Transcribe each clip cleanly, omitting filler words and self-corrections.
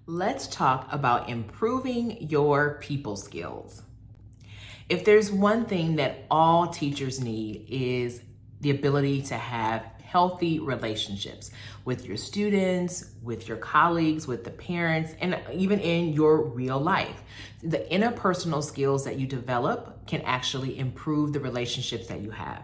Let's talk about improving your people skills. If there's one thing that all teachers need is the ability to have healthy relationships with your students, with your colleagues, with the parents, and even in your real life. The interpersonal skills that you develop can actually improve the relationships that you have.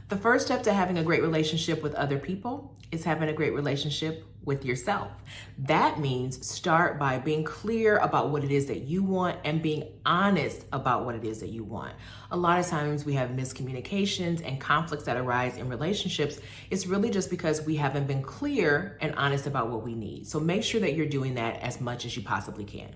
The first step to having a great relationship with other people is having a great relationship with yourself. That means start by being clear about what it is that you want and being honest about what it is that you want. A lot of times we have miscommunications and conflicts that arise in relationships. It's really just because we haven't been clear and honest about what we need. So make sure that you're doing that as much as you possibly can.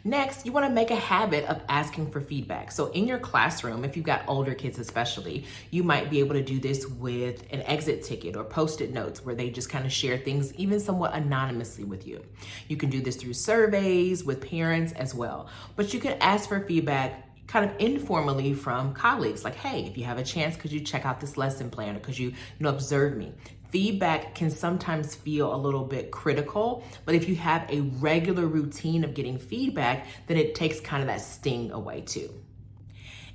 Next, you want to make a habit of asking for feedback. So in your classroom, if you've got older kids especially, you might be able to do this with an exit ticket or post-it notes where they just kind of share things even somewhat anonymously with you. You can do this through surveys with parents as well. But you can ask for feedback kind of informally from colleagues, like, hey, if you have a chance, could you check out this lesson plan, or could you observe me? Feedback can sometimes feel a little bit critical, but if you have a regular routine of getting feedback, then it takes kind of that sting away too.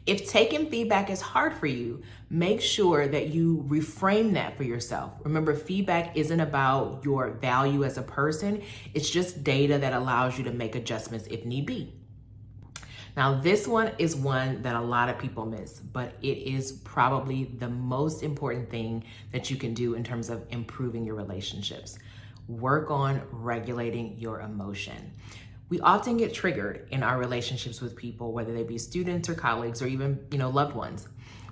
If taking feedback is hard for you, make sure that you reframe that for yourself. Remember, feedback isn't about your value as a person. It's just data that allows you to make adjustments if need be. Now, this one is one that a lot of people miss, but it is probably the most important thing that you can do in terms of improving your relationships. Work on regulating your emotion. We often get triggered in our relationships with people, whether they be students or colleagues or even, loved ones,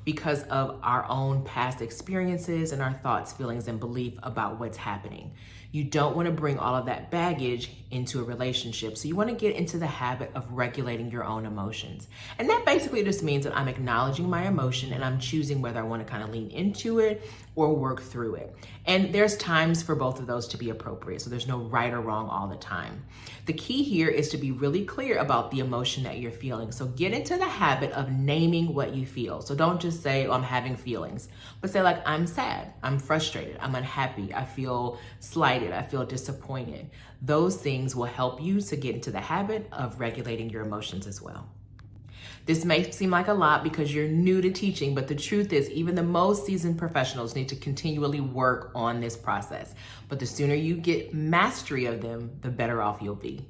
because of our own past experiences and our thoughts, feelings, and belief about what's happening. You don't want to bring all of that baggage into a relationship. So you want to get into the habit of regulating your own emotions. And that basically just means that I'm acknowledging my emotion and I'm choosing whether I want to kind of lean into it or work through it. And there's times for both of those to be appropriate. So there's no right or wrong all the time. The key here is to be really clear about the emotion that you're feeling. So get into the habit of naming what you feel. So don't just say, oh, I'm having feelings, but say like, I'm sad, I'm frustrated, I'm unhappy, I feel slighted, I feel disappointed. Those things will help you to get into the habit of regulating your emotions as well. This may seem like a lot because you're new to teaching, but the truth is even the most seasoned professionals need to continually work on this process. But the sooner you get mastery of them, the better off you'll be.